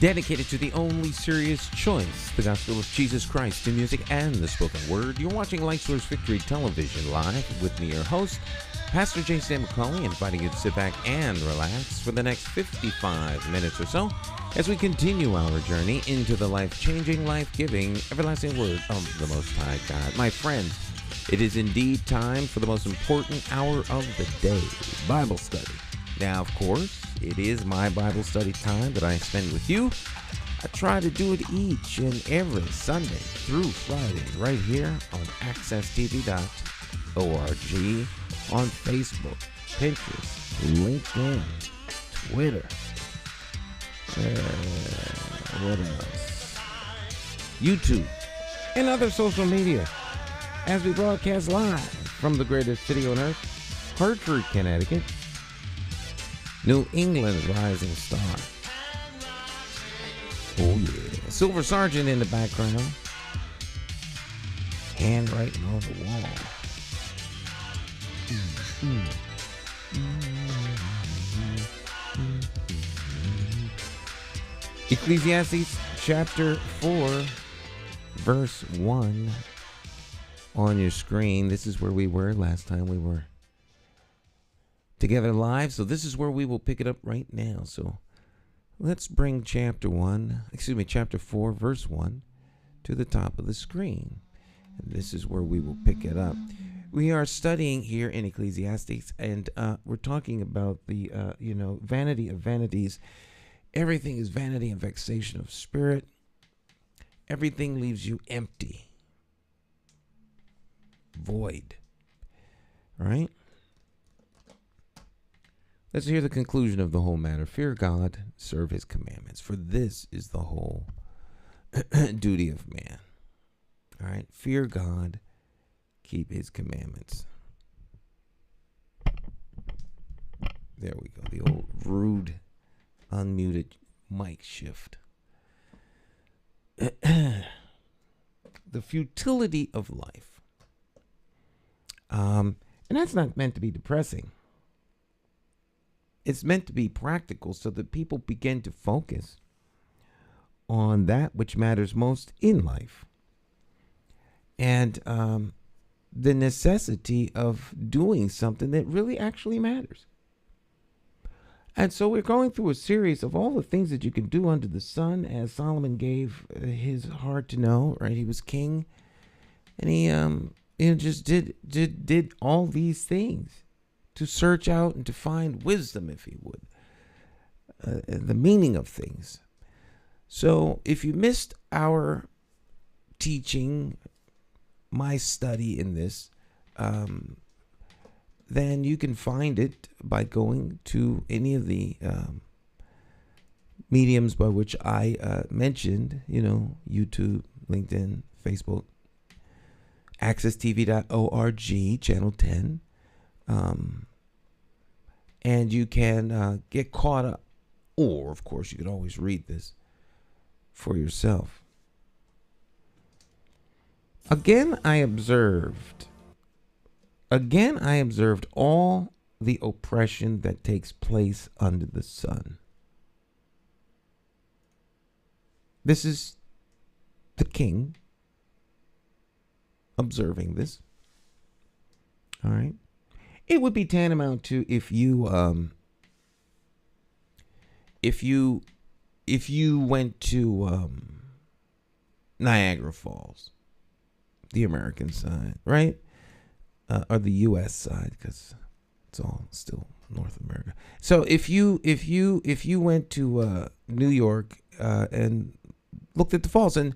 dedicated to the only serious choice, the gospel of Jesus Christ, through music and the spoken word. You're watching Light Source Victory Television live with me, your host, Pastor Jason McCauley, inviting you to sit back and relax for the next 55 minutes or so as we continue our journey into the life-changing, life-giving, everlasting word of the Most High God. My friends, it is indeed time for the most important hour of the day, Bible study. Now, of course, it is my Bible study time that I spend with you. I try to do it each and every Sunday through Friday right here on accesstv.org, on Facebook, Pinterest, LinkedIn, Twitter, what else? YouTube, and other social media as we broadcast live from the greatest city on earth, Hartford, Connecticut, New England's rising star. Oh yeah. Silver Sergeant in the background. Handwriting on the wall. Ecclesiastes chapter 4, verse 1 on your screen. This is where we were last time we were together live, so this is where we will pick it up right now. So let's bring chapter 4, verse 1 to the top of the screen. And this is where we will pick it up. We are studying here in Ecclesiastes, and we're talking about the, vanity of vanities. Everything is vanity and vexation of spirit. Everything leaves you empty, void, right? Let's hear the conclusion of the whole matter. Fear God, serve his commandments, for this is the whole duty of man. All right? Fear God, keep his commandments. There we go. The old rude, unmuted mic shift. The futility of life. And that's not meant to be depressing. It's meant to be practical so that people begin to focus on that which matters most in life. And the necessity of doing something that really actually matters. And so we're going through a series of all the things that you can do under the sun, as Solomon gave his heart to know, right? He was king, and he just did all these things to search out and to find wisdom, if he would, the meaning of things. So if you missed our teaching, my study in this, then you can find it by going to any of the mediums by which I mentioned, YouTube, LinkedIn, Facebook, accesstv.org, channel 10. And you can get caught up. Or, of course, you can always read this for yourself. Again, I observed all the oppression that takes place under the sun. This is the king observing this. All right. It would be tantamount to if you went to Niagara Falls, the American side, right, or the U.S. side, because it's all still North America. So if you went to New York and looked at the falls, and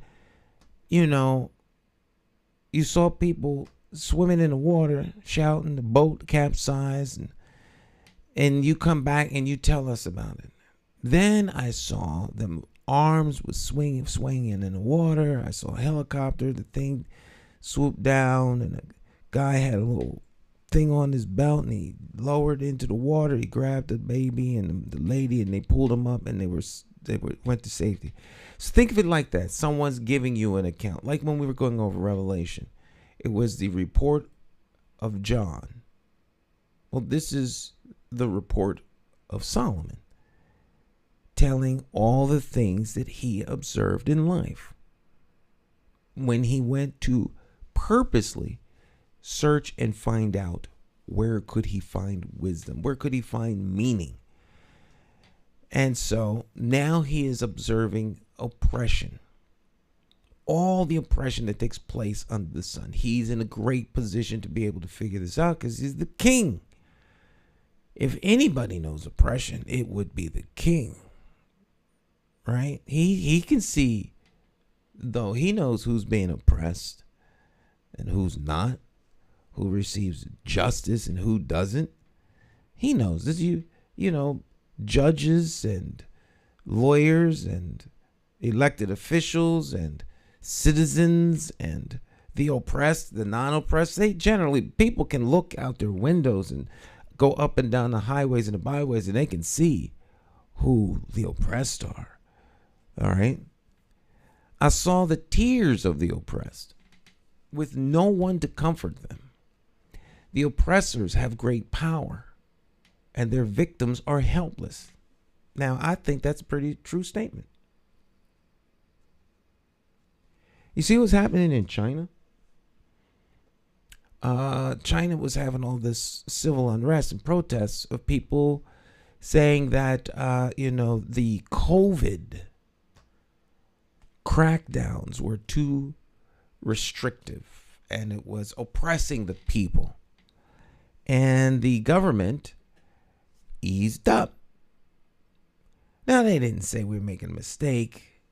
you saw people swimming in the water, shouting, the boat capsized, and you come back and you tell us about it. Then I saw them arms was swinging in the water. I saw a helicopter, the thing swooped down, and a guy had a little thing on his belt, and he lowered into the water. He grabbed the baby and the lady, and they pulled them up, and they went to safety. So think of it like that. Someone's giving you an account, like when we were going over Revelation. It was the report of John. Well, this is the report of Solomon. telling all the things that he observed in life when he went to purposely search and find out where could he find wisdom, where could he find meaning. And so now he is observing oppression, all the oppression that takes place under the sun. He's in a great position to be able to figure this out because he's the king. If anybody knows oppression, it would be the king, right? He can see, though, he knows who's being oppressed and who's not, who receives justice and who doesn't. He knows this. You know, judges and lawyers and elected officials and citizens and the oppressed, the non-oppressed, they generally, people can look out their windows and go up and down the highways and the byways and they can see who the oppressed are. All right. I saw the tears of the oppressed with no one to comfort them. The oppressors have great power and their victims are helpless. Now, I think that's a pretty true statement. You see what's happening in China? China was having all this civil unrest and protests of people saying that, the COVID crackdowns were too restrictive and it was oppressing the people. And the government eased up. Now, they didn't say we're making a mistake.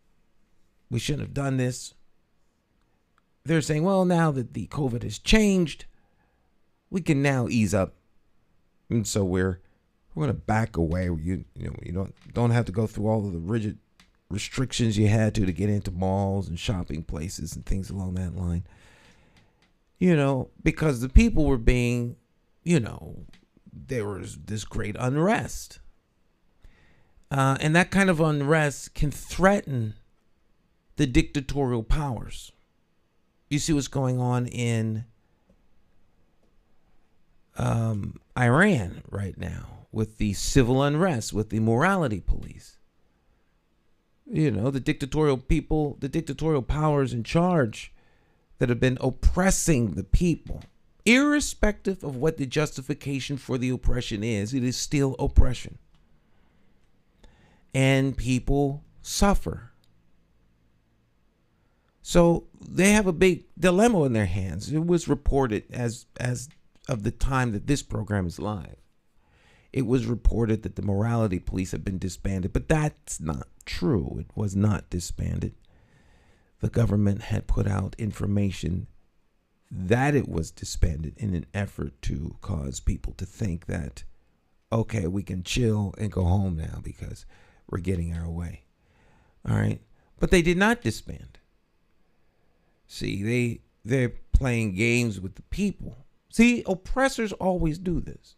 We shouldn't have done this. They're saying, well, now that the COVID has changed, we can now ease up. And so we're going to back away. You don't have to go through all of the rigid restrictions you had to get into malls and shopping places and things along that line. Because the people were being, there was this great unrest. And that kind of unrest can threaten the dictatorial powers. You see what's going on in Iran right now with the civil unrest, with the morality police. The dictatorial people, the dictatorial powers in charge that have been oppressing the people. Irrespective of what the justification for the oppression is, it is still oppression. And people suffer. So they have a big dilemma in their hands. It was reported as of the time that this program is live. It was reported that the morality police have been disbanded, but that's not true. It was not disbanded. The government had put out information that it was disbanded in an effort to cause people to think that, okay, we can chill and go home now because we're getting our way. All right. But they did not disband. See, they're playing games with the people. See, oppressors always do this.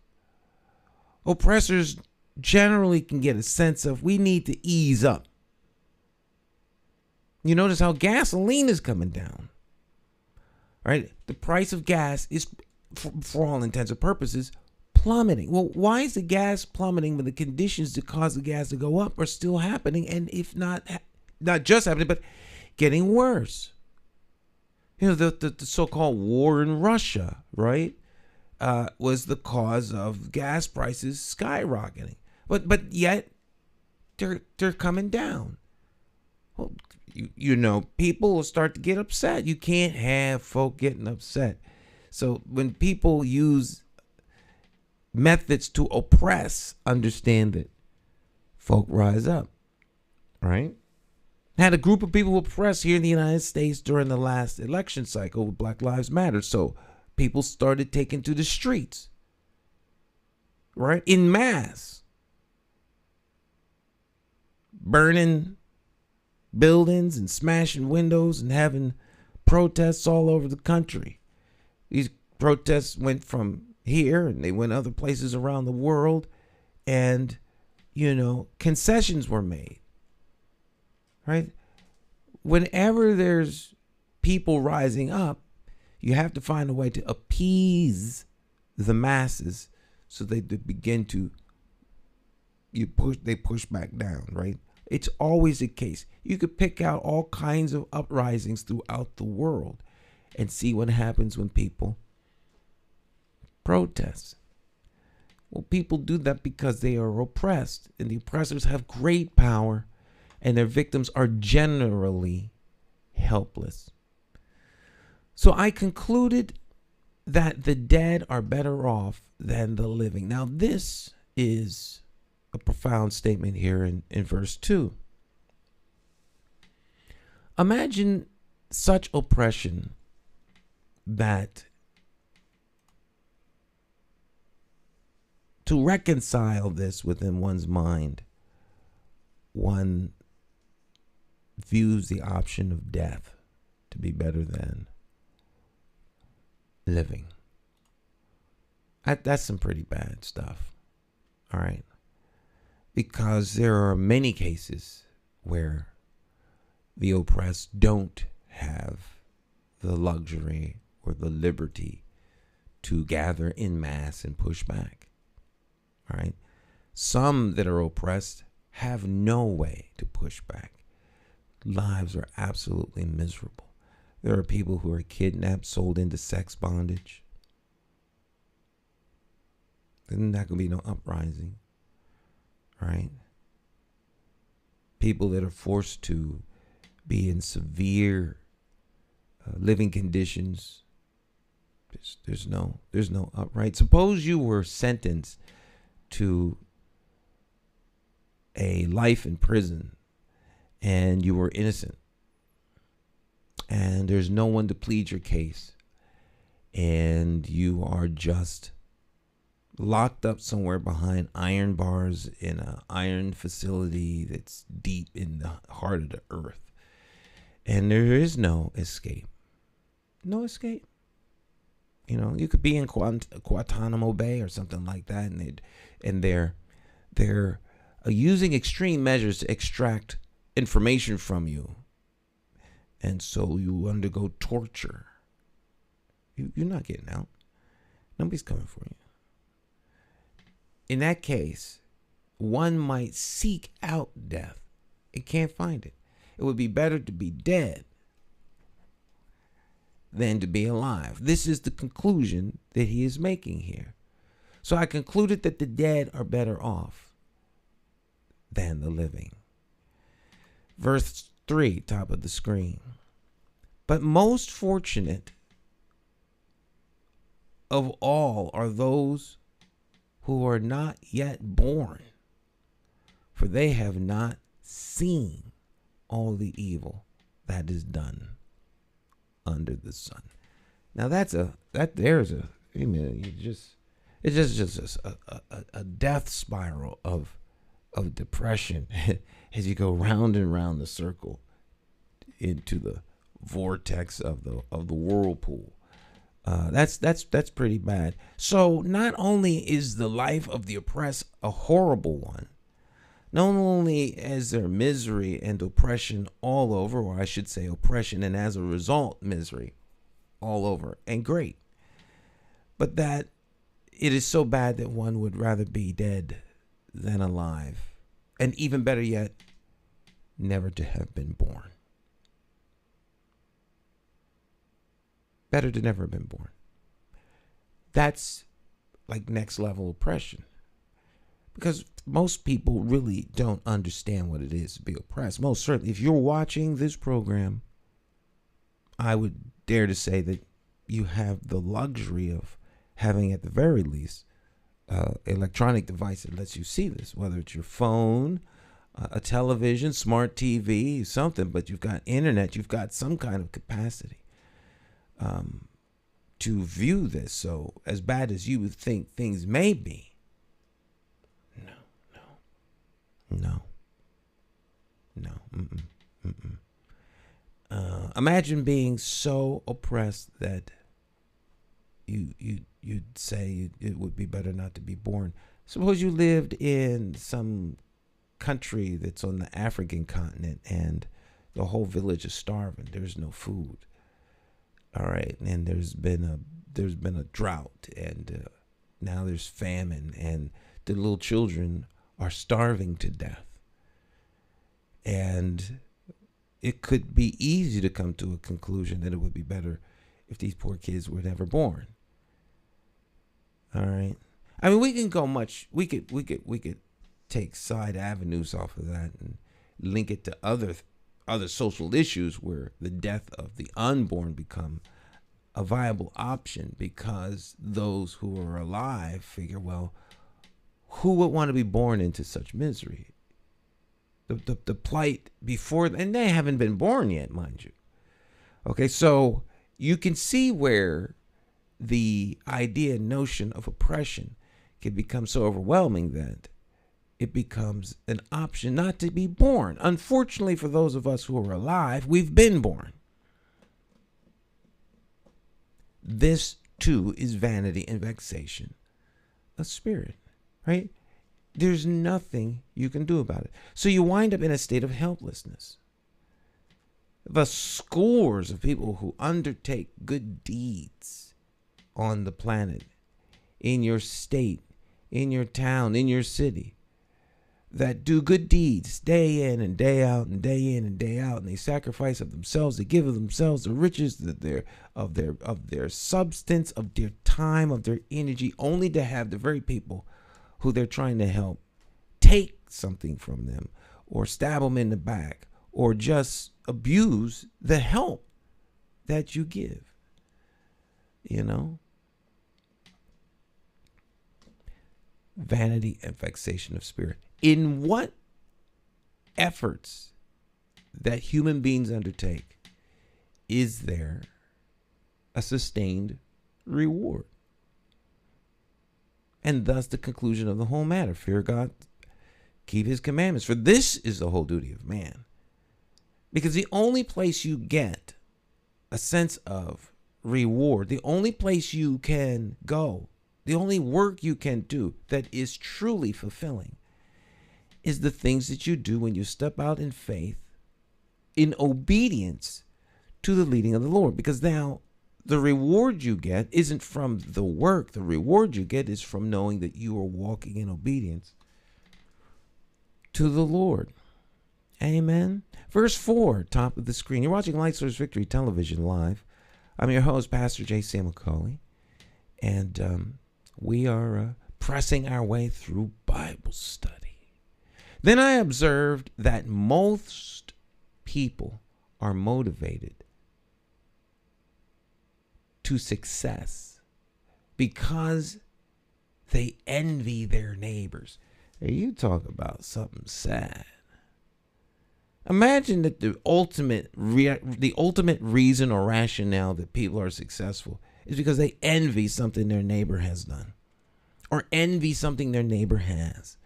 Oppressors generally can get a sense of we need to ease up. You notice how gasoline is coming down. Right? The price of gas is, for all intents and purposes, plummeting. Well, why is the gas plummeting when the conditions that cause the gas to go up are still happening, and if not just happening, but getting worse? The so-called war in Russia, right, was the cause of gas prices skyrocketing. But yet they're coming down. Well, people will start to get upset. You can't have folk getting upset. So when people use methods to oppress, understand that folk rise up, right? Had a group of people oppressed here in the United States during the last election cycle with Black Lives Matter. So people started taking to the streets, right? En masse. Burning buildings and smashing windows and having protests all over the country. These protests went from here and they went other places around the world, and concessions were made, right? Whenever there's people rising up, you have to find a way to appease the masses so they begin to they push back down, right? It's always the case. You could pick out all kinds of uprisings throughout the world and see what happens when people protest. Well, people do that because they are oppressed, and the oppressors have great power, and their victims are generally helpless. So I concluded that the dead are better off than the living. Now, this is a profound statement here in verse 2. Imagine such oppression that to reconcile this within one's mind, one views the option of death to be better than living. That's some pretty bad stuff. All right. Because there are many cases where the oppressed don't have the luxury or the liberty to gather in mass and push back. All right. Some that are oppressed have no way to push back. Lives are absolutely miserable. There are people who are kidnapped, sold into sex bondage. Then not going to be no uprising. Right? People that are forced to be in severe living conditions. There's no upright. Suppose you were sentenced to a life in prison and you were innocent, and there's no one to plead your case, and you are just locked up somewhere behind iron bars in an iron facility that's deep in the heart of the earth, and there is no escape. No escape. You know, you could be in Guantanamo Bay or something like that, and they're using extreme measures to extract information from you, and so you undergo torture. You're not getting out. Nobody's coming for you. In that case, one might seek out death. It can't find it. It would be better to be dead than to be alive. This is the conclusion that he is making here. So I concluded that the dead are better off than the living. Verse 3, top of the screen. But most fortunate of all are those who are not yet born, for they have not seen all the evil that is done under the sun. Now it's just a death spiral of depression as you go round and round the circle into the vortex of the whirlpool. That's pretty bad. So not only is the life of the oppressed a horrible one, not only is there misery and oppression all over, or I should say oppression and as a result misery all over and great, but that it is so bad that one would rather be dead than alive, and even better yet, never to have been born. Better to never have been born. That's like next level oppression. Because most people really don't understand what it is to be oppressed. Most certainly, if you're watching this program, I would dare to say that you have the luxury of having, at the very least, electronic device that lets you see this, whether it's your phone, a television, smart TV, something, but you've got internet, you've got some kind of capacity to view this. So as bad as you would think things may be, no. Imagine being so oppressed that you'd say it would be better not to be born. Suppose you lived in some country that's on the African continent and the whole village is starving. There's no food. All right, and there's been a drought, and now there's famine, and the little children are starving to death. And it could be easy to come to a conclusion that it would be better if these poor kids were never born. All right. I mean, we can go much. We could take side avenues off of that and link it to other social issues where the death of the unborn become a viable option, because those who are alive figure, well, who would want to be born into such misery? The plight before, and they haven't been born yet, mind you. Okay, so you can see where the idea and notion of oppression can become so overwhelming that it becomes an option not to be born. Unfortunately, for those of us who are alive, we've been born. This too is vanity and vexation of spirit, right? There's nothing you can do about it. So you wind up in a state of helplessness. The scores of people who undertake good deeds on the planet, in your state, in your town, in your city, that do good deeds day in and day out and day in and day out, and they sacrifice of themselves, they give of themselves the riches of their substance, of their time, of their energy, only to have the very people who they're trying to help take something from them, or stab them in the back, or just abuse the help that you give. You know? Vanity and vexation of spirit. In what efforts that human beings undertake is there a sustained reward? And thus the conclusion of the whole matter: fear God, keep his commandments, for this is the whole duty of man. Because the only place you get a sense of reward, the only place you can go, the only work you can do that is truly fulfilling, is the things that you do when you step out in faith, in obedience to the leading of the Lord. Because now the reward you get isn't from the work. The reward you get is from knowing that you are walking in obedience to the Lord. Amen. Verse 4, top of the screen. You're watching Light Source Victory Television Live. I'm your host, Pastor J.C. McCauley. And we are pressing our way through Bible study. Then I observed that most people are motivated to success because they envy their neighbors. Hey, you talk about something sad. Imagine that the ultimate reason or rationale that people are successful is because they envy something their neighbor has done, or envy something their neighbor has.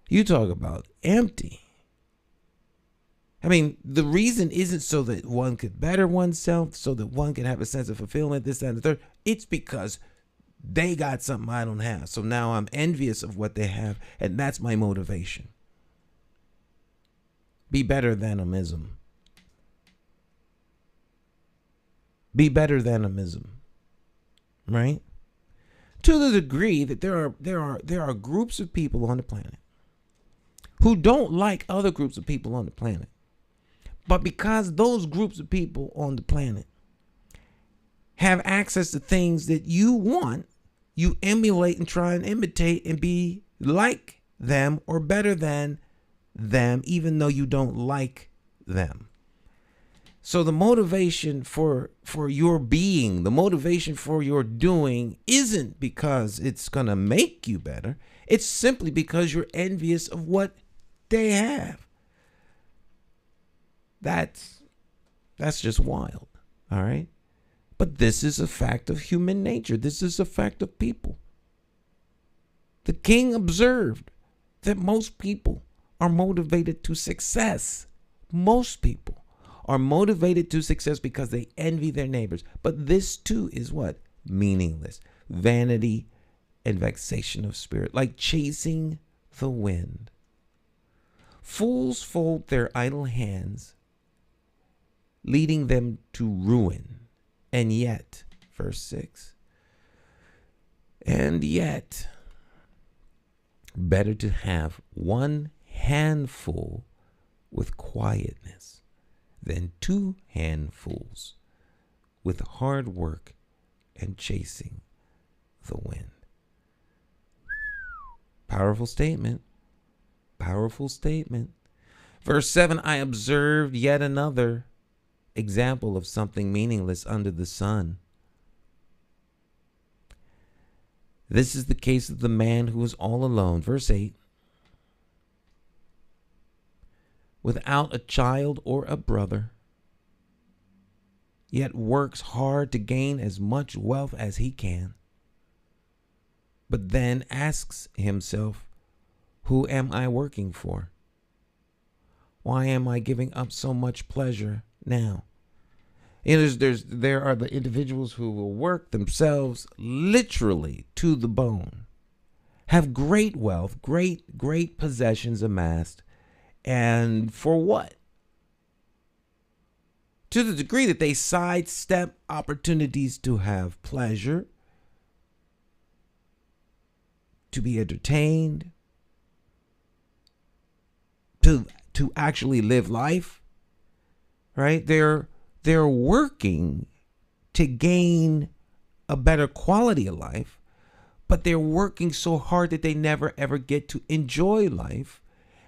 You talk about empty. I mean, the reason isn't so that one could better oneself, so that one could have a sense of fulfillment, this, that, and the third. It's because they got something I don't have. So now I'm envious of what they have, and that's my motivation. Be better than-amism. Be better than-amism. Right? To the degree that there are groups of people on the planet who don't like other groups of people on the planet. But because those groups of people on the planet have access to things that you want, you emulate and try and imitate and be like them or better than them, even though you don't like them. So the motivation for your being, the motivation for your doing isn't because it's going to make you better. It's simply because you're envious of what they have. That's just wild. All right. But this is a fact of human nature. This is a fact of people. The king observed that most people are motivated to success. Most people are motivated to success because they envy their neighbors. But this too is what? Meaningless. Vanity and vexation of spirit, like chasing the wind. Fools fold their idle hands, leading them to ruin. And yet, verse 6, and yet Better to have one handful with quietness than two handfuls with hard work and chasing the wind. Powerful statement. Powerful statement. Verse 7, I observed yet another example of something meaningless under the sun. This is the case of the man who is all alone. Verse 8. Without a child or a brother, yet works hard to gain as much wealth as he can, but then asks himself, who am I working for? Why am I giving up so much pleasure now? There are the individuals who will work themselves literally to the bone, have great wealth, great possessions amassed, and for what? To the degree that they sidestep opportunities to have pleasure, to be entertained, to actually live life, right? They're working to gain a better quality of life, but they're working so hard that they never ever get to enjoy life.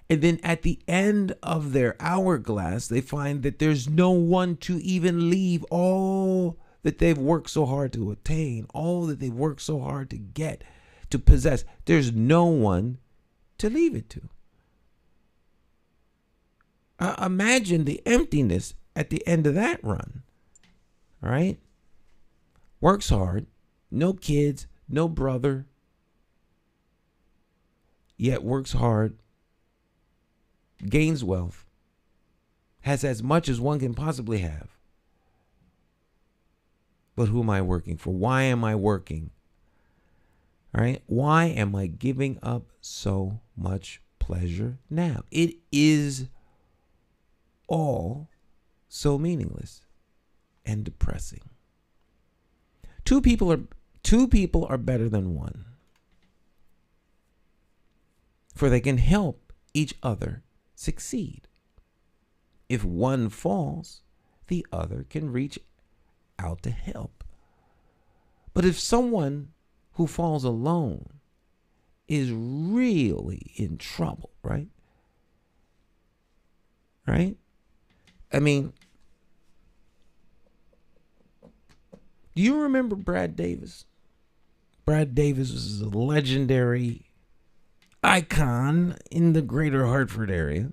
And then at the end of their hourglass, they find that there's no one to even leave all that they've worked so hard to attain, all that they've worked so hard to get, to possess. There's no one to leave it to. Imagine the emptiness at the end of that run, right? Works hard, no kids, no brother, yet works hard, gains wealth, has as much as one can possibly have. But who am I working for? Why am I working? All right? Why am I giving up so much pleasure now? It is all so meaningless and depressing. Two people are better than one, for they can help each other succeed. If one falls, the other can reach out to help. But if someone who falls alone is really in trouble, right? Right? I mean, do you remember Brad Davis? Brad Davis was a legendary icon in the greater Hartford area.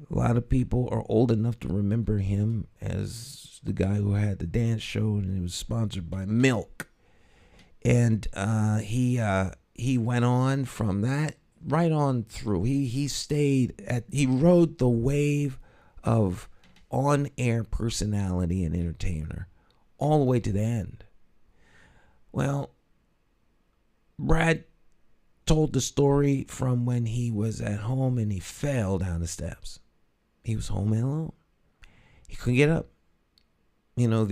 A lot of people are old enough to remember him as the guy who had the dance show, and it was sponsored by Milk. And he went on from that right on through. He rode the wave of on-air personality and entertainer all the way to the end. Well, Brad told the story from when he was at home and he fell down the steps. He was home and alone. He couldn't get up. You know,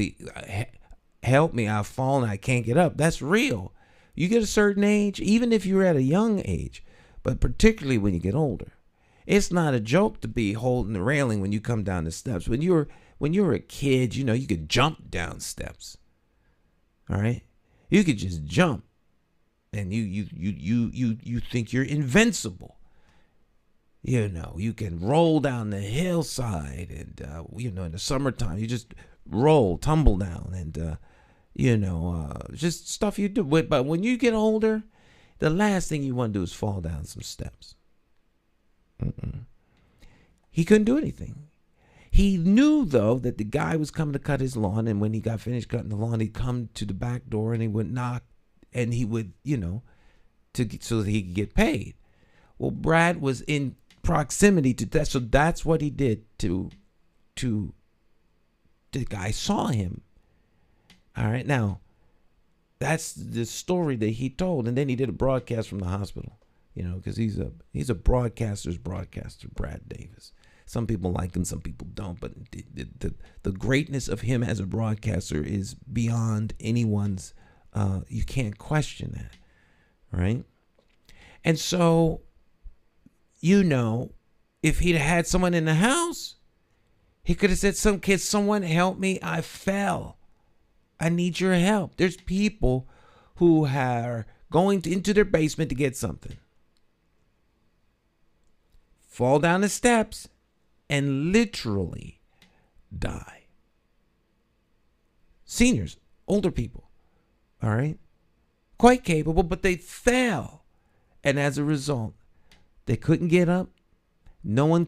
help me, I've fallen, I can't get up. That's real. You get a certain age, even if you're at a young age, but particularly when you get older. It's not a joke to be holding the railing when you come down the steps. When you're a kid, you know, you could jump down steps. All right? You could just jump. And you think you're invincible. You know, you can roll down the hillside, and in the summertime you just roll, tumble down, and just stuff you do. But when you get older, the last thing you want to do is fall down some steps. He couldn't do anything. He knew, though, that the guy was coming to cut his lawn, and when he got finished cutting the lawn, he'd come to the back door and he would knock, and he would, so that he could get paid. Well, Brad was in proximity to that, so that's what he did to the guy saw him. All right, now that's the story that he told, and then he did a broadcast from the hospital. Because he's a broadcaster's broadcaster, Brad Davis. Some people like him, some people don't, but the greatness of him as a broadcaster is beyond anyone's. You can't question that, right? And so, if he'd had someone in the house, he could have said, someone help me. I fell. I need your help. There's people who are going into their basement to get something, fall down the steps, and literally die. Seniors, older people, all right? Quite capable, but they fell. And as a result, they couldn't get up. No one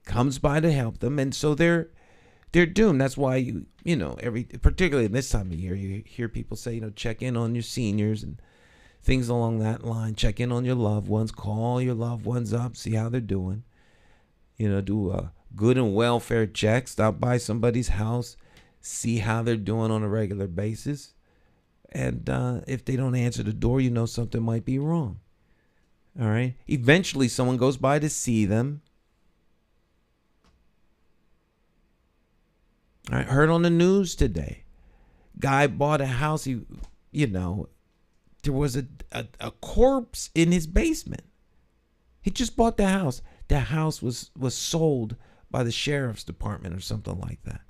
comes by to help them, and so they're doomed. That's why particularly in this time of year, you hear people say, check in on your seniors and things along that line. Check in on your loved ones. Call your loved ones up. See how they're doing. Do a good and welfare check. Stop by somebody's house. See how they're doing on a regular basis. And if they don't answer the door, something might be wrong. All right. Eventually, someone goes by to see them. I heard on the news today, guy bought a house. There was a corpse in his basement. He just bought the house. The house was sold by the sheriff's department or something like that.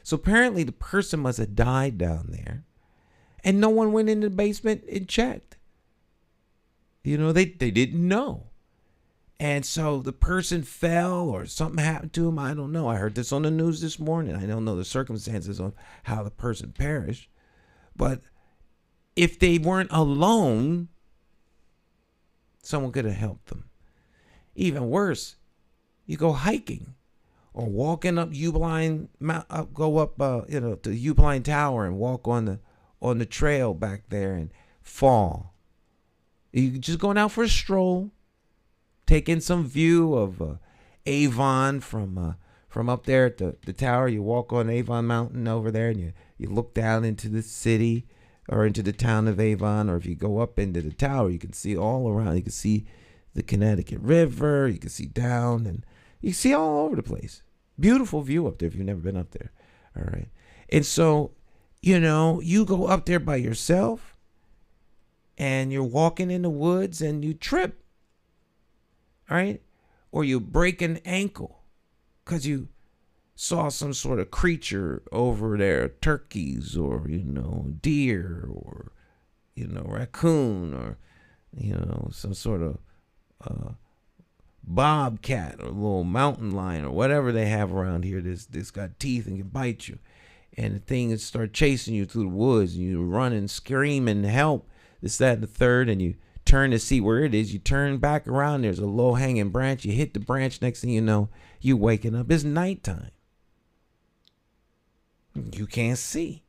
So apparently the person must have died down there, and no one went in the basement and checked. They didn't know. And so the person fell or something happened to him. I don't know. I heard this on the news this morning. I don't know the circumstances of how the person perished. But if they weren't alone, someone could have helped them. Even worse, you go hiking or walking up Ubeline, go up to Ubeline Tower and walk on the trail back there and fall. You just going out for a stroll, taking some view of Avon from up there at the tower. You walk on Avon Mountain over there, and you look down into the city or into the town of Avon. Or if you go up into the tower, you can see all around. You can see the Connecticut River. You can see down, and you can see all over the place. Beautiful view up there if you've never been up there. All right. And so, you go up there by yourself, and you're walking in the woods and you trip, all right? Or you break an ankle because you saw some sort of creature over there, turkeys or, deer or, raccoon or, some sort of bobcat or little mountain lion or whatever they have around here that's got teeth and can bite you. And the thing start chasing you through the woods, and you run and scream and help. This, that, and the third, and you turn to see where it is. You turn back around. There's a low-hanging branch. You hit the branch. Next thing you know, you waking up. It's nighttime. You can't see.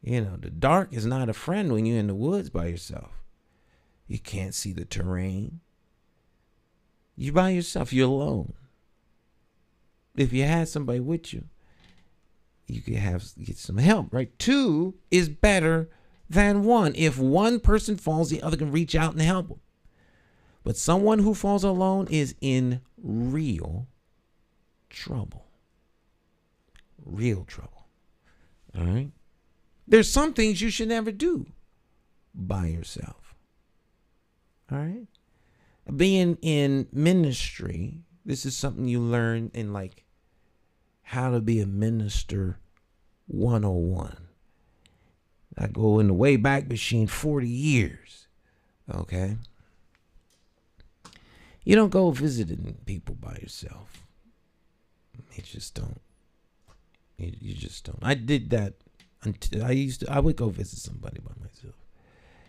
The dark is not a friend when you're in the woods by yourself. You can't see the terrain. You're by yourself. You're alone. If you had somebody with you, you could get some help, right? Two is better than one. If one person falls, the other can reach out and help them. But someone who falls alone is in real trouble. Real trouble. All right? There's some things you should never do by yourself. All right? Being in ministry, this is something you learn in how to be a minister 101. I go in the Wayback Machine 40 years. Okay? You don't go visiting people by yourself. You just don't. You just don't. I did that until I would go visit somebody by myself.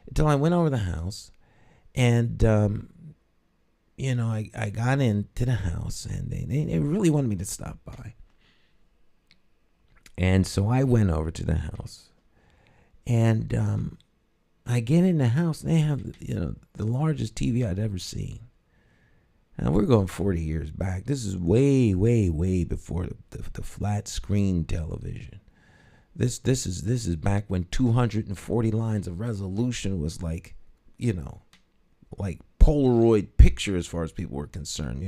Until I went over the house and I got into the house and they really wanted me to stop by. And so I went over to the house, and I get in the house, and they have, the largest TV I'd ever seen. And we're going 40 years back. This is way, way, way before the flat screen television. This is back when 240 lines of resolution was like Polaroid picture as far as people were concerned.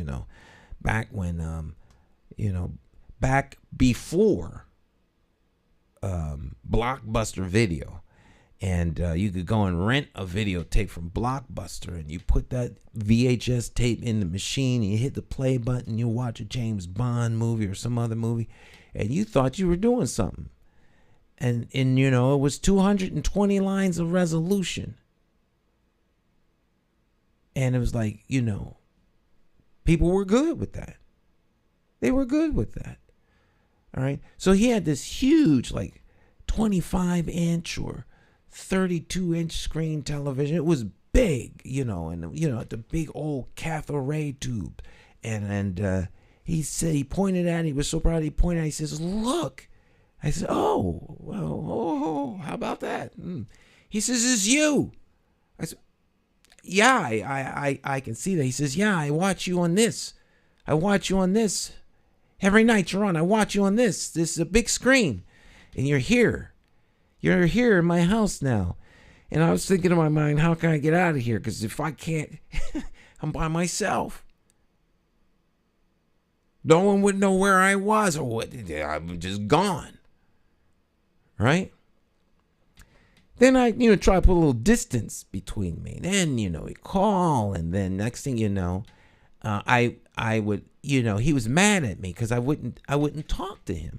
Back when back before Blockbuster Video, And you could go and rent a videotape from Blockbuster, and you put that VHS tape in the machine, and you hit the play button, you watch a James Bond movie or some other movie, and you thought you were doing something. And you know, it was 220 lines of resolution. And it was like, you know, people were good with that. They were good with that. All right. So he had this huge, like 25-inch or 32-inch screen television. It was big, you know, and, you know, the big old cathode ray tube. And he said, he pointed at it. He was so proud. He pointed at it. He says, look. I said, oh, well, oh, how about that? He says, it's you. I said, yeah, I can see that. He says, yeah, I watch you on this. I watch you on this. Every night you're on, I watch you on this. This is a big screen. And you're here. You're here in my house now. And I was thinking in my mind, how can I get out of here? Because if I can't, I'm by myself. No one would know where I was or what. I'm just gone. Right? Then I, you know, try to put a little distance between me. Then, you know, he call, and then next thing you know, I would, you know, he was mad at me because I wouldn't talk to him.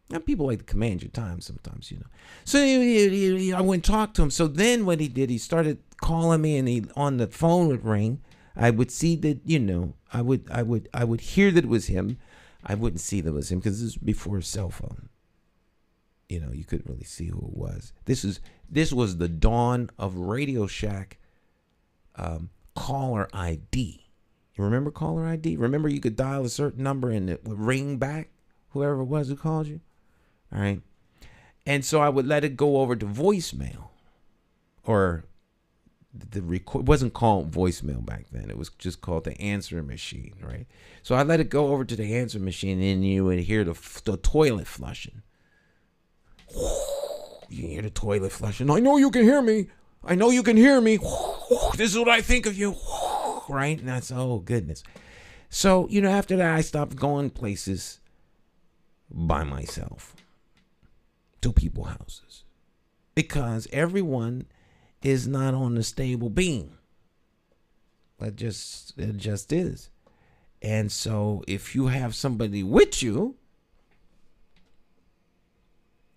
Now, people like to command your time sometimes, you know. So I wouldn't talk to him. So then what he did, he started calling me, and he on the phone would ring. I would see that, you know, I would hear that it was him. I wouldn't see that it was him because this was before a cell phone. You know, you couldn't really see who it was. This was the dawn of Radio Shack caller ID. You remember caller ID? Remember you could dial a certain number and it would ring back, whoever it was who called you? All right. And so I would let it go over to voicemail. Or the record wasn't called voicemail back then. It was just called the answering machine, right? So I let it go over to the answering machine, and you would hear the toilet flushing. You hear the toilet flushing. I know you can hear me. I know you can hear me. This is what I think of you. Right? And that's, oh, goodness. So, you know, after that, I stopped going places by myself to people's houses. Because everyone is not on a stable beam. It just is. And so if you have somebody with you,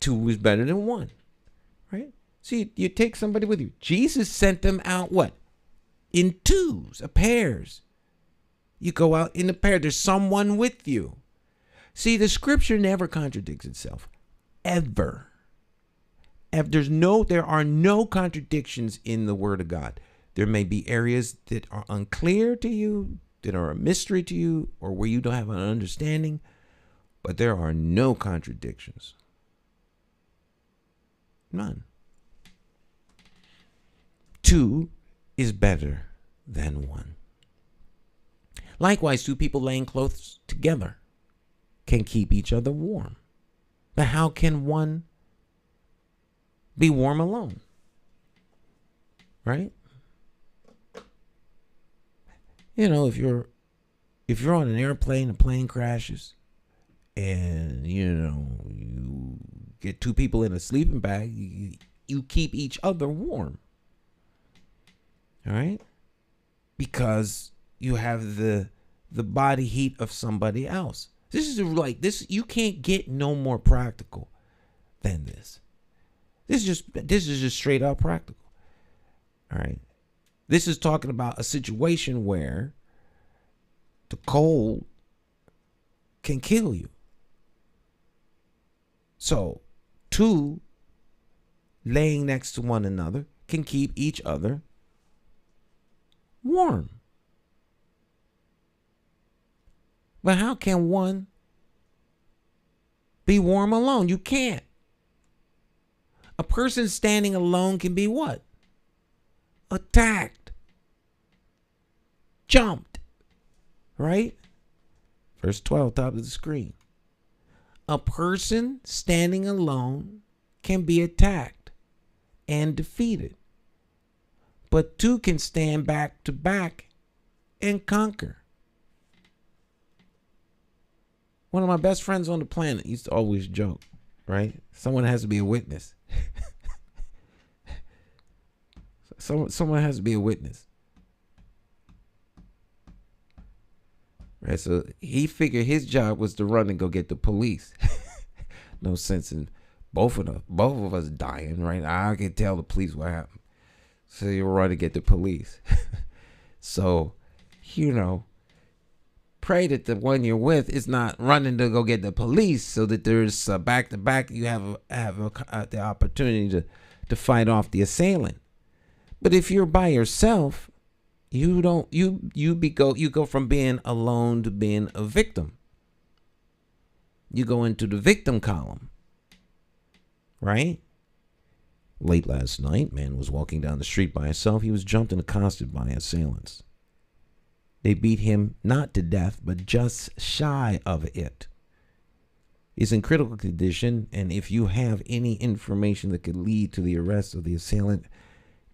2 is better than 1, right? So you take somebody with you. Jesus sent them out what? In 2s, pairs. You go out in a pair. There's someone with you. See, the scripture never contradicts itself. Ever. There are no contradictions in the word of God. There may be areas that are unclear to you, that are a mystery to you, or where you don't have an understanding, but there are no contradictions. None. 2 is better than 1. Likewise, 2 people laying close together can keep each other warm. But how can one be warm alone? Right? You know, if you're on an airplane, a plane crashes, and you know, you get 2 people in a sleeping bag, you keep each other warm. All right? Because you have the body heat of somebody else. This is like this. You can't get no more practical than this. This is just straight out practical. All right. This is talking about a situation where the cold can kill you. So 2 laying next to one another can keep each other warm. But how can one be warm alone? You can't. A person standing alone can be what? Attacked. Jumped. Right? Verse 12, top of the screen. A person standing alone can be attacked and defeated. But 2 can stand back to back and conquer. One of my best friends on the planet used to always joke, right? Someone has to be a witness. Someone has to be a witness. Right, so he figured his job was to run and go get the police. No sense in both of us dying, right? I can tell the police what happened. So you run to get the police. So, pray that the one you're with is not running to go get the police, so that there's back to back. You have the opportunity to fight off the assailant. But if you're by yourself, you go from being alone to being a victim. You go into the victim column, right? Late last night, man was walking down the street by himself. He was jumped and accosted by assailants. They beat him not to death, but just shy of it. He's in critical condition, and if you have any information that could lead to the arrest of the assailant,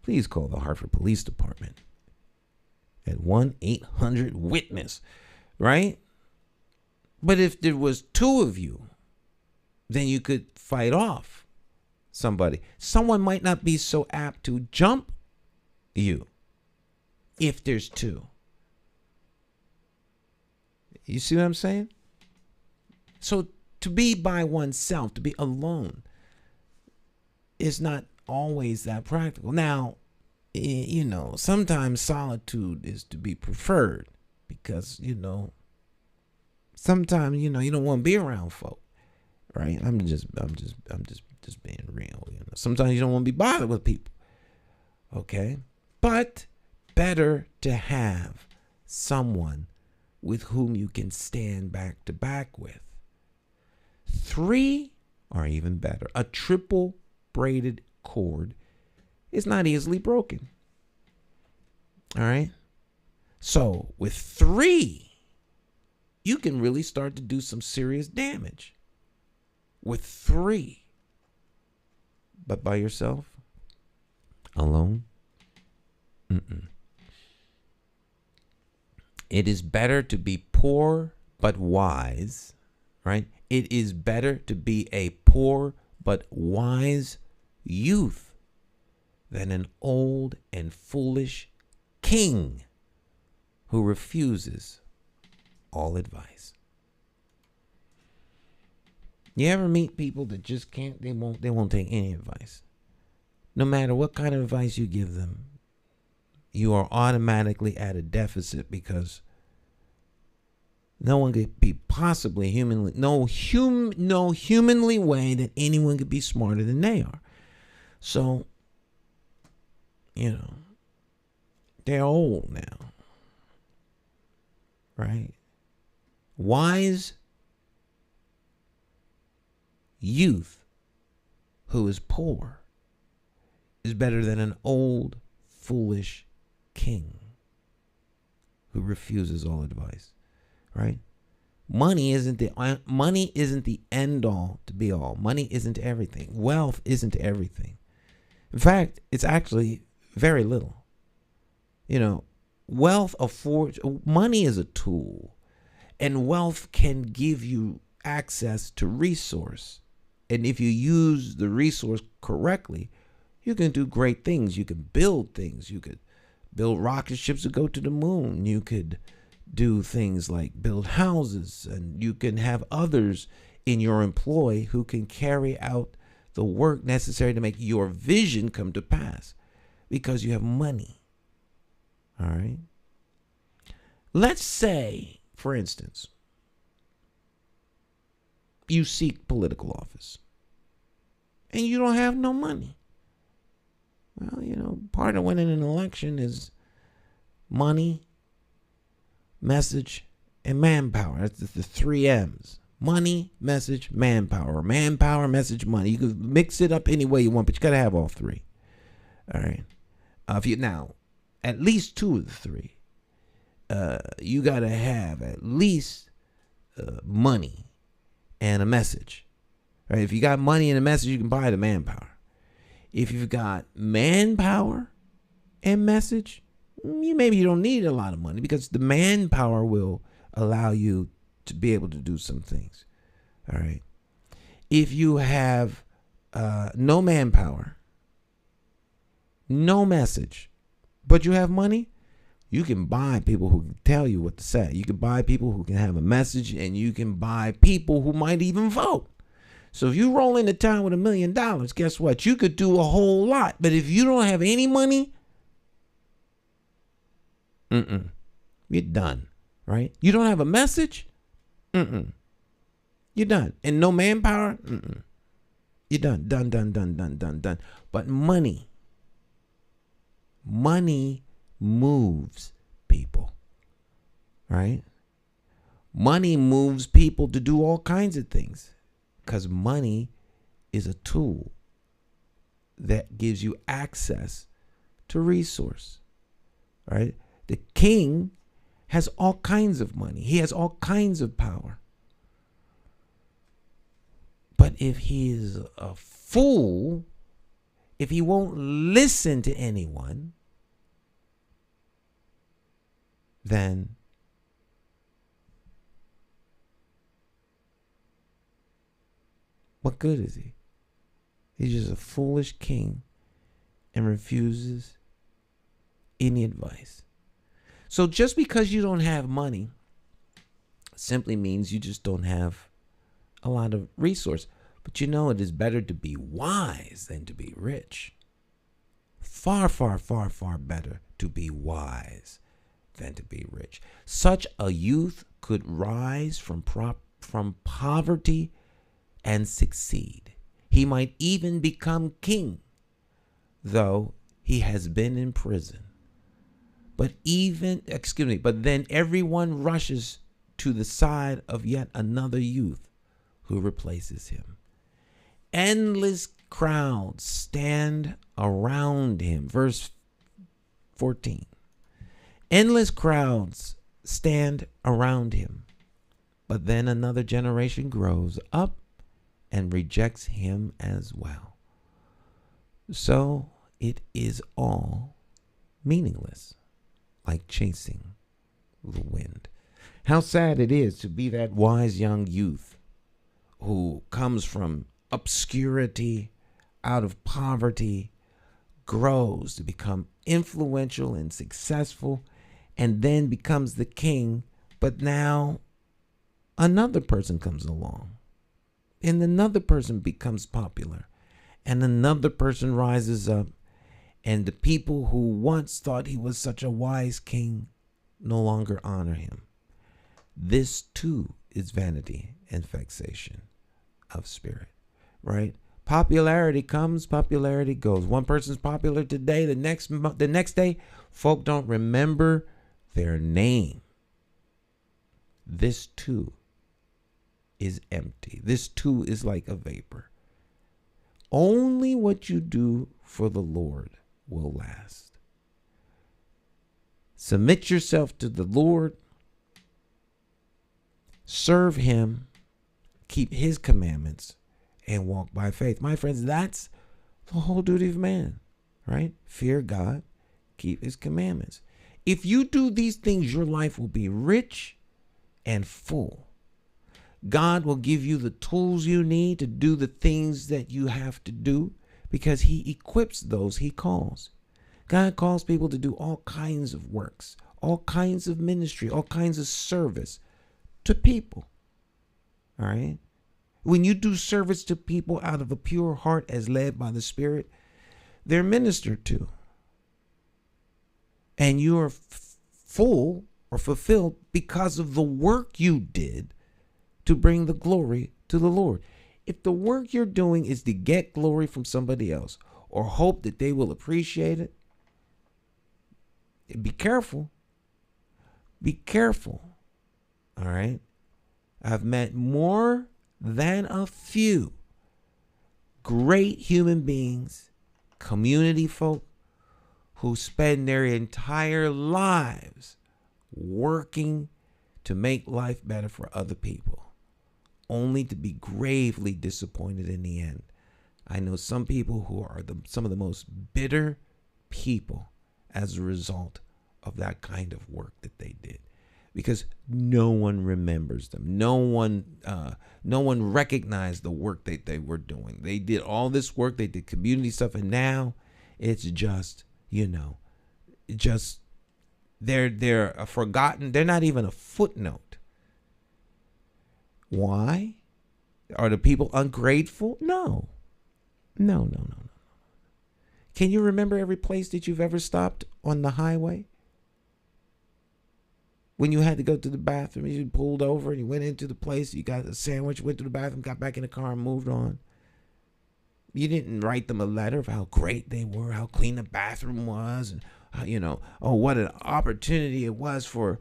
please call the Hartford Police Department at 1-800-WITNESS, right? But if there was two of you, then you could fight off somebody. Someone might not be so apt to jump you if there's two. You see what I'm saying? So to be by oneself, to be alone, is not always that practical. Now, sometimes solitude is to be preferred because, sometimes, you don't want to be around folk, right? I'm just being real. Sometimes you don't want to be bothered with people, okay? But better to have someone with whom you can stand back to back with. 3 are even better. A triple braided cord is not easily broken. All right? So with 3, you can really start to do some serious damage. With 3. But by yourself? Alone? It is better to be poor but wise, right? It is better to be a poor but wise youth than an old and foolish king who refuses all advice. You ever meet people that just can't, they won't take any advice. No matter what kind of advice you give them, you are automatically at a deficit because no one could be possibly no humanly way that anyone could be smarter than they are. So, they're old now, right? Wise youth who is poor is better than an old, foolish king who refuses all advice, right? Money isn't the end all to be all. Money isn't everything. Wealth isn't everything. In fact, it's actually very little. Wealth affords, money is a tool, and wealth can give you access to resource. And if you use the resource correctly, you can do great things. You can build things. You could build rocket ships to go to the moon. You could do things like build houses, and you can have others in your employ who can carry out the work necessary to make your vision come to pass because you have money. All right. Let's say, for instance, you seek political office and you don't have no money. Well, part of winning an election is money, message, and manpower. That's the 3 M's. Money, message, manpower. Manpower, message, money. You can mix it up any way you want, but you got to have all 3. All right. Now, at least 2 of the 3. You got to have at least money and a message. Right? If you got money and a message, you can buy the manpower. If you've got manpower and message, maybe you don't need a lot of money because the manpower will allow you to be able to do some things. All right. If you have no manpower, No message. But you have money, you can buy people who can tell you what to say. You can buy people who can have a message, and you can buy people who might even vote. So if you roll into town with $1 million, guess what? You could do a whole lot. But if you don't have any money, you're done, right? You don't have a message, you're done. And no manpower, you're done. Done. But money moves people, right? Money moves people to do all kinds of things, because money is a tool that gives you access to resource, right? The king has all kinds of money. He has all kinds of power. But if he is a fool, if he won't listen to anyone, then what good is he? He's just a foolish king and refuses any advice. So just because you don't have money simply means you just don't have a lot of resource. But you know, it is better to be wise than to be rich. Far, far, far, far better to be wise than to be rich. Such a youth could rise from poverty and succeed. He might even become king, though he has been in prison. But then everyone rushes to the side of yet another youth who replaces him. Endless crowds stand around him. Verse 14. Endless crowds stand around him. But then another generation grows up and rejects him as well. So it is all meaningless, like chasing the wind. How sad it is to be that wise young youth who comes from obscurity, out of poverty, grows to become influential and successful, and then becomes the king. But now another person comes along, and another person becomes popular, and another person rises up, and the people who once thought he was such a wise king no longer honor him. This too is vanity and vexation of spirit, right? Popularity comes, popularity goes. One person's popular today, the next day, folk don't remember their name. This too is empty. This too is like a vapor. Only what you do for the Lord will last. Submit yourself to the Lord. Serve him. Keep his commandments and walk by faith. My friends, that's the whole duty of man, right? Fear God, keep his commandments. If you do these things, your life will be rich and full. God will give you the tools you need to do the things that you have to do, because he equips those he calls. God calls people to do all kinds of works, all kinds of ministry, all kinds of service to people. All right? When you do service to people out of a pure heart as led by the Spirit, they're ministered to. And you are full or fulfilled because of the work you did to bring the glory to the Lord. If the work you're doing is to get glory from somebody else or hope that they will appreciate it, be careful. Be careful. All right? I've met more than a few great human beings, community folk, who spend their entire lives working to make life better for other people, only to be gravely disappointed in the end. I know some people who are some of the most bitter people as a result of that kind of work that they did, because no one remembers them. No one recognized the work that they were doing. They did all this work. They did community stuff, and now It's just, just they're a forgotten. They're not even a footnote. Why? Are the people ungrateful? No. No. Can you remember every place that you've ever stopped on the highway? When you had to go to the bathroom, you pulled over and you went into the place, you got a sandwich, went to the bathroom, got back in the car and moved on. You didn't write them a letter of how great they were, how clean the bathroom was, and what an opportunity it was for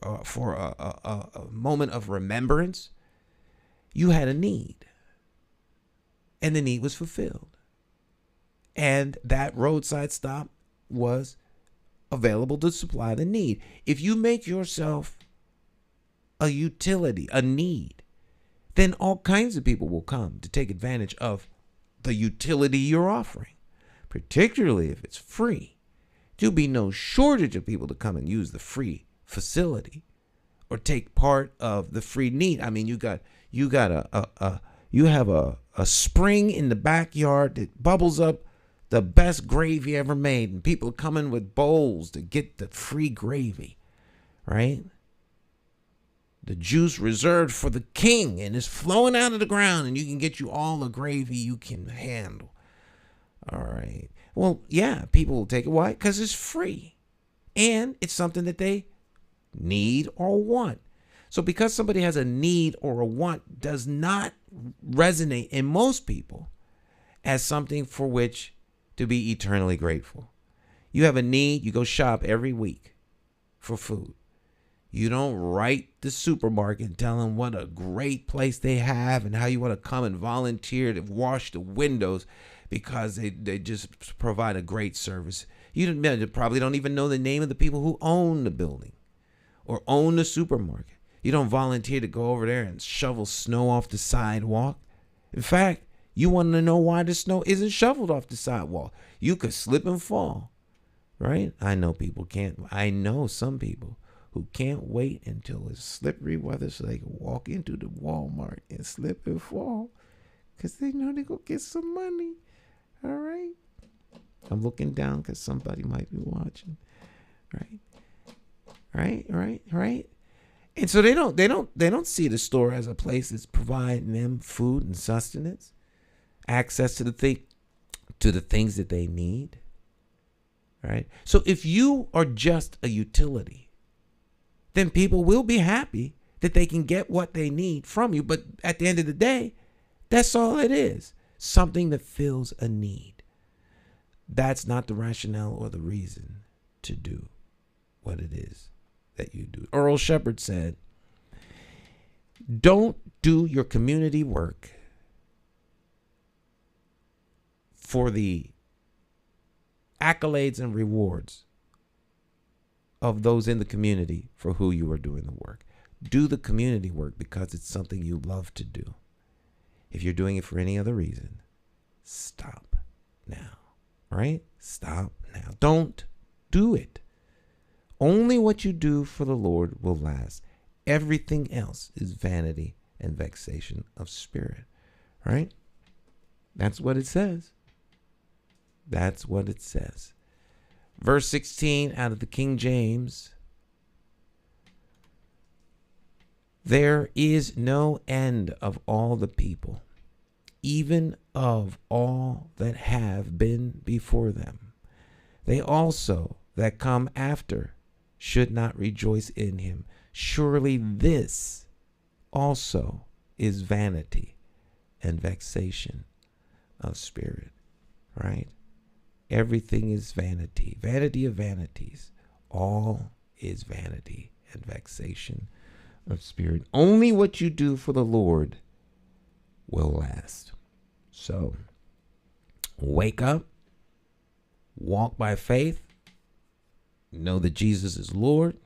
a moment of remembrance. You had a need, and the need was fulfilled, and that roadside stop was available to supply the need. If you make yourself a utility, a need, then all kinds of people will come to take advantage of the utility you're offering, particularly if it's free. There'll be no shortage of people to come and use the free facility or take part of the free need. I mean, you have a spring in the backyard that bubbles up the best gravy ever made, and people coming with bowls to get the free gravy, right? The juice reserved for the king, and it's flowing out of the ground, and you can get you all the gravy you can handle. All right. Well, yeah, people will take it. Why? Because it's free, and it's something that they need or want. So because somebody has a need or a want does not resonate in most people as something for which to be eternally grateful. You have a need, you go shop every week for food. You don't write the supermarket and tell them what a great place they have and how you want to come and volunteer to wash the windows because they just provide a great service. You probably don't even know the name of the people who own the building or own the supermarket. You don't volunteer to go over there and shovel snow off the sidewalk. In fact, you want to know why the snow isn't shoveled off the sidewalk. You could slip and fall, right? I know some people who can't wait until it's slippery weather so they can walk into the Walmart and slip and fall because they know they're going to get some money, all right? I'm looking down because somebody might be watching, right? And so they don't see the store as a place that's providing them food and sustenance, access to the things that they need, right? So if you are just a utility, then people will be happy that they can get what they need from you. But at the end of the day, that's all it is. Something that fills a need. That's not the rationale or the reason to do what it is that you do. Earl Shepherd said, don't do your community work for the accolades and rewards of those in the community for who you are doing the work. Do the community work because it's something you love to do. If you're doing it for any other reason, stop now, right? Stop now. Don't do it. Only what you do for the Lord will last. Everything else is vanity and vexation of spirit, right? That's what it says. That's what it says. Verse 16 out of the King James. There is no end of all the people, even of all that have been before them. They also that come after should not rejoice in him. Surely this also is vanity and vexation of spirit, right? Everything is vanity. Vanity of vanities. All is vanity and vexation of spirit. Only what you do for the Lord will last. So, wake up. Walk by faith. Know that Jesus is Lord.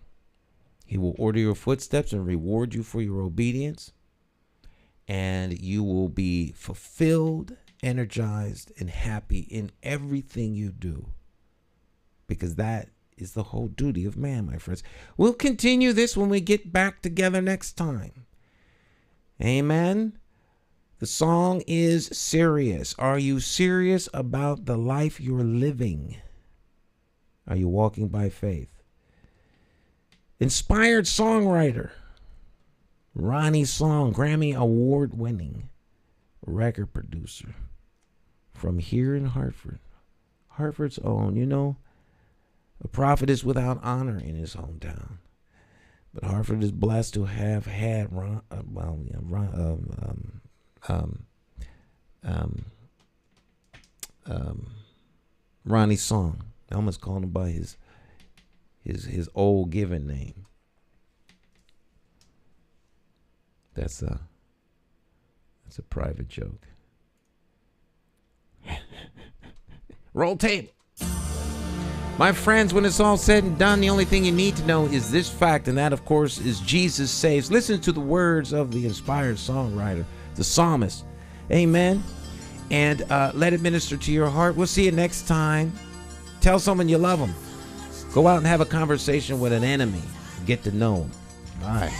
He will order your footsteps and reward you for your obedience. And you will be fulfilled, energized, and happy in everything you do. Because that is the whole duty of man, my friends. We'll continue this when we get back together next time. Amen. The song is serious. Are you serious about the life you're living? Are you walking by faith? Inspired songwriter Ronnie Song, Grammy award-winning record producer from here in Hartford, Hartford's own. You know, a prophet is without honor in his hometown, but Hartford is blessed to have had Ronnie Song. I almost called him by his old given name. That's a private joke. Roll tape. My friends, when it's all said and done, the only thing you need to know is this fact, and that, of course, is Jesus saves. Listen to the words of the inspired songwriter, the psalmist. Amen. And let it minister to your heart. We'll see you next time. Tell someone you love them. Go out and have a conversation with an enemy. Get to know them. Bye.